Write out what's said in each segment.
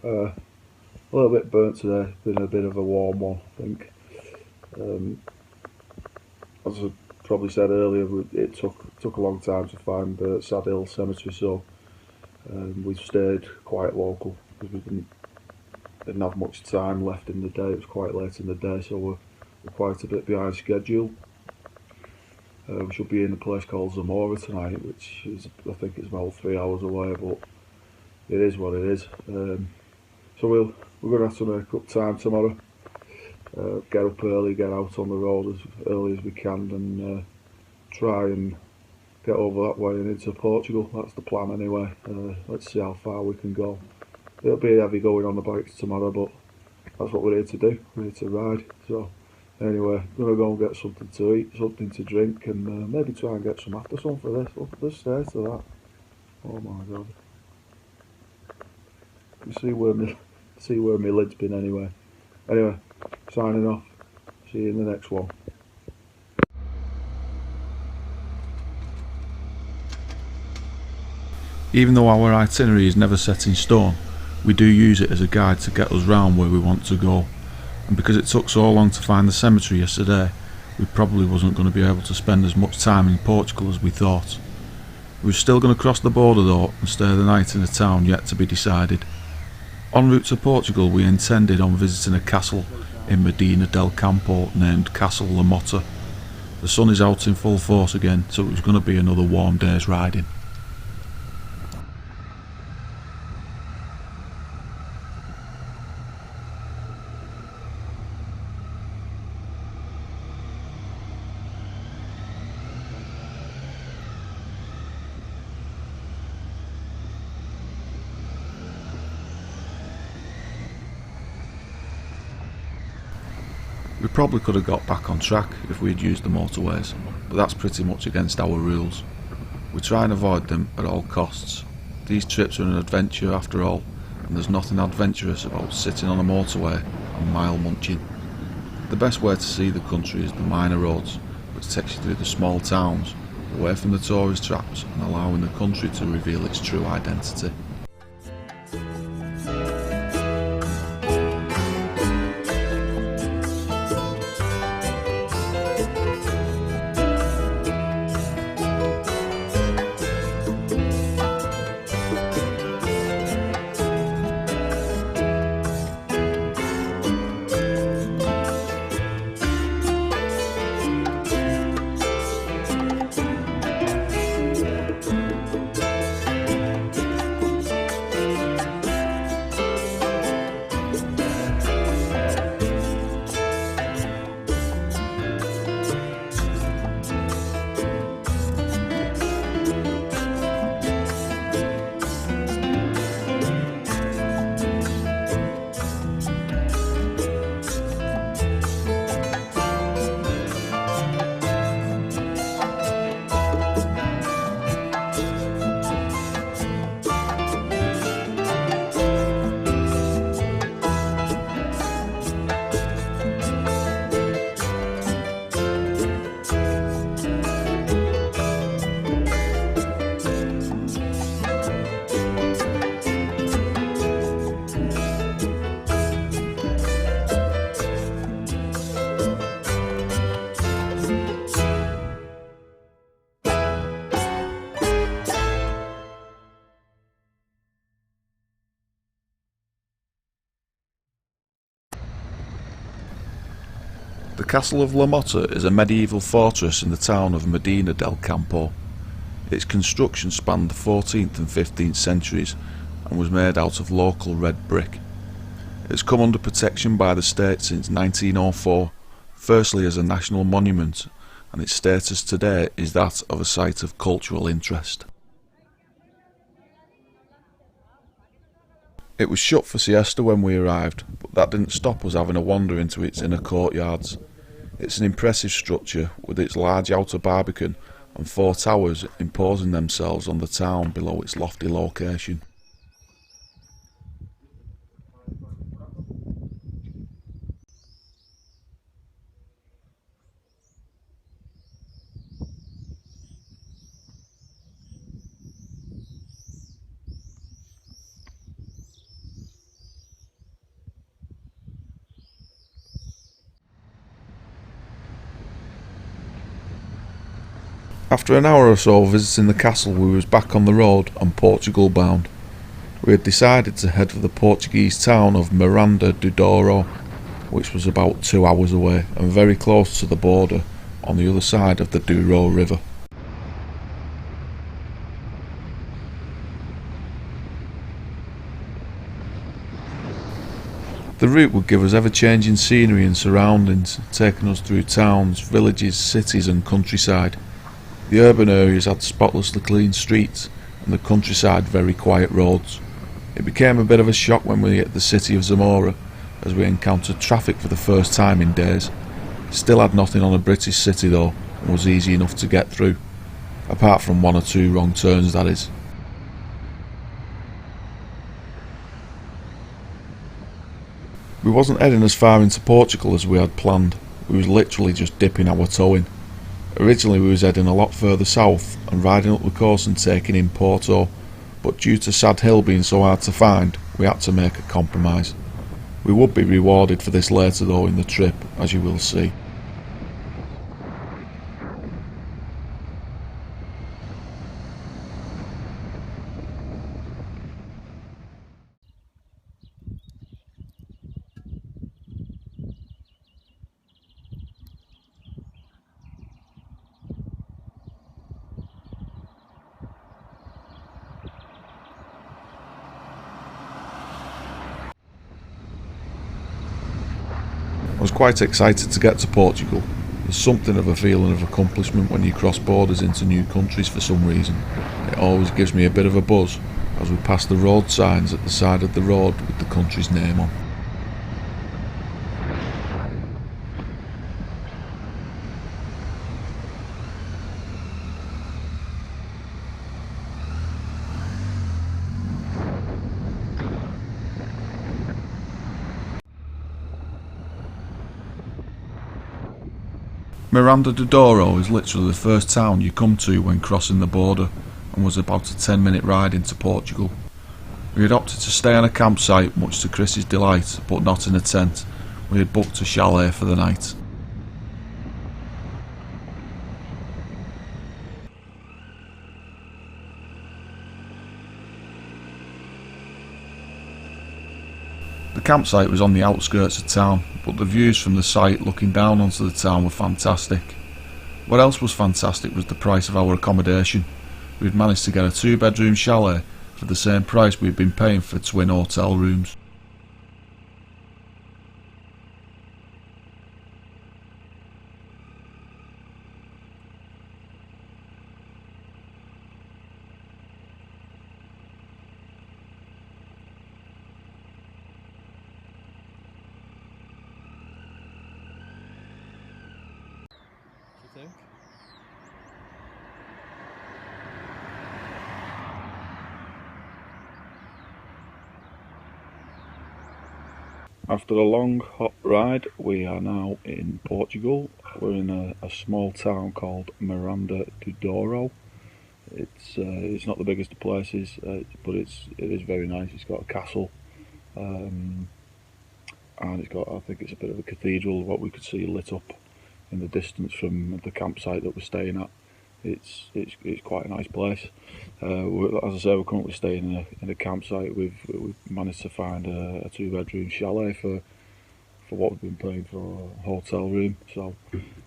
A little bit burnt today, been a bit of a warm one, I think. As I probably said earlier, it took a long time to find Sad Hill Cemetery, so we've stayed quite local because we didn't have much time left in the day. It was quite late in the day, so we're quite a bit behind schedule. We should be in a place called Zamora tonight, which is, I think it's about 3 hours away, but it is what it is. So we're going to have to make up time tomorrow. Get up early, get out on the road as early as we can, and try and get over that way and into Portugal. That's the plan anyway. Let's see how far we can go. It'll be heavy going on the bikes tomorrow, but that's what we're here to do. We're here to ride. So anyway, gonna go and get something to eat, something to drink, and maybe try and get some after sun for this. Look at the state of that. Oh my god. You see where my lid's been anyway. Anyway, signing off. See you in the next one. Even though our itinerary is never set in stone, we do use it as a guide to get us round where we want to go. And because it took so long to find the cemetery yesterday, we probably wasn't going to be able to spend as much time in Portugal as we thought. We were still going to cross the border though and stay the night in a town yet to be decided. En route to Portugal, we intended on visiting a castle in Medina del Campo named Castle La Motta. The sun is out in full force again, so it was going to be another warm day's riding. We probably could have got back on track if we had used the motorways, but that's pretty much against our rules. We try and avoid them at all costs. These trips are an adventure after all, and there's nothing adventurous about sitting on a motorway and mile munching. The best way to see the country is the minor roads, which takes you through the small towns, away from the tourist traps and allowing the country to reveal its true identity. The Castle of La Motta is a medieval fortress in the town of Medina del Campo. Its construction spanned the 14th and 15th centuries and was made out of local red brick. It has come under protection by the state since 1904, firstly as a national monument, and its status today is that of a site of cultural interest. It was shut for siesta when we arrived, but that didn't stop us having a wander into its inner courtyards. It's an impressive structure with its large outer barbican and 4 towers imposing themselves on the town below its lofty location. After an hour or so visiting the castle, we was back on the road and Portugal bound. We had decided to head for the Portuguese town of Miranda do Douro, which was about 2 hours away and very close to the border on the other side of the Douro river. The route would give us ever-changing scenery and surroundings, taking us through towns, villages, cities and countryside. The urban areas had spotlessly clean streets and the countryside very quiet roads. It became a bit of a shock when we hit the city of Zamora, as we encountered traffic for the first time in days. Still had nothing on a British city though, and was easy enough to get through, apart from 1 or 2 wrong turns, that is. We wasn't heading as far into Portugal as we had planned. We was literally just dipping our toe in. Originally we was heading a lot further south and riding up the coast and taking in Porto, but due to Sad Hill being so hard to find, we had to make a compromise. We would be rewarded for this later though in the trip, as you will see. I was quite excited to get to Portugal. There's something of a feeling of accomplishment when you cross borders into new countries for some reason. It always gives me a bit of a buzz as we pass the road signs at the side of the road with the country's name on. Miranda do Douro is literally the first town you come to when crossing the border and was about a 10-minute ride into Portugal. We had opted to stay on a campsite, much to Chris's delight, but not in a tent. We had booked a chalet for the night. The campsite was on the outskirts of town, but the views from the site looking down onto the town were fantastic. What else was fantastic was the price of our accommodation. We had managed to get a 2-bedroom chalet for the same price we had been paying for twin hotel rooms. After a long hot ride, we are now in Portugal. We're in a small town called Miranda do Douro. It's not the biggest of places, but it is very nice. It's got a castle, and it's got, I think it's a bit of a cathedral, what we could see lit up in the distance from the campsite that we're staying at. It's quite a nice place. As I say, we're currently staying in a campsite. We've managed to find a 2-bedroom chalet for what we've been paying for a hotel room. So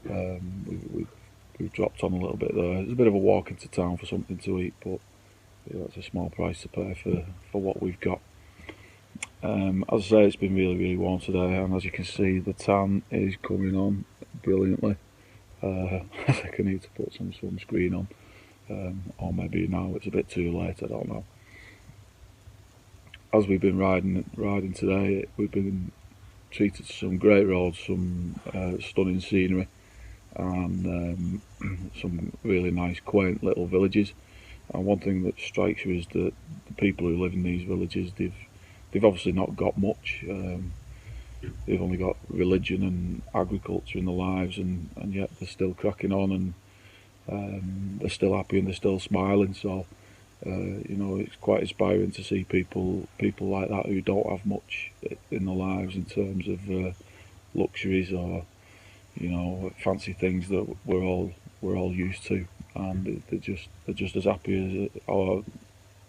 we've dropped on a little bit there. It's a bit of a walk into town for something to eat, but that's a small price to pay for what we've got. As I say, it's been really warm today, and as you can see, the tan is coming on brilliantly. I think I need to put some sunscreen on, or maybe now it's a bit too late, I don't know. As we've been riding today, we've been treated to some great roads, some stunning scenery, and some really nice quaint little villages. And one thing that strikes you is that the people who live in these villages, they've obviously not got much. They've only got religion and agriculture in their lives, and yet they're still cracking on, and they're still happy and they're still smiling. So it's quite inspiring to see people like that who don't have much in their lives in terms of luxuries or fancy things that we're all used to. and they're just as happy as, or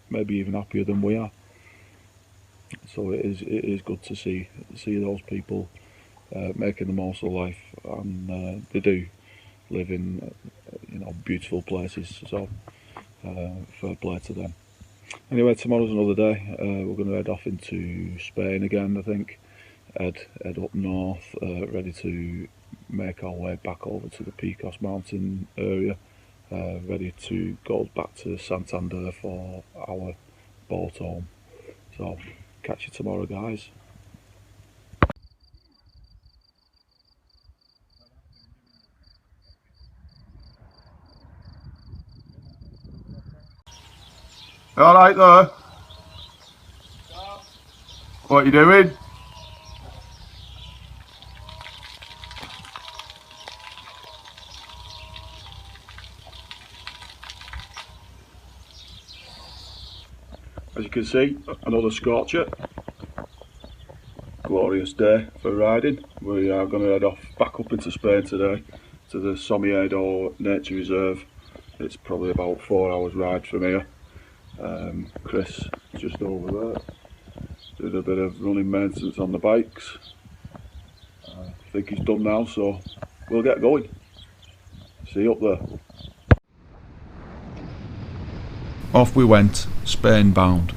maybe even happier than we are. So it is good to see those people making the most of life, and they do live in beautiful places. So fair play to them. Anyway, tomorrow's another day. We're going to head off into Spain again, I think. Head up north, ready to make our way back over to the Picos mountain area, ready to go back to Santander for our boat home. So catch you tomorrow, guys. All right there. What you doing? As you can see, another scorcher. Glorious day for riding. We are going to head off back up into Spain today to the Somiedo Nature Reserve. It's probably about 4 hours ride from here. Chris just over there did a bit of running maintenance on the bikes. I think he's done now, so we'll get going. See you up there. Off we went, Spain bound,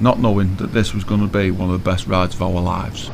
not knowing that this was going to be one of the best rides of our lives.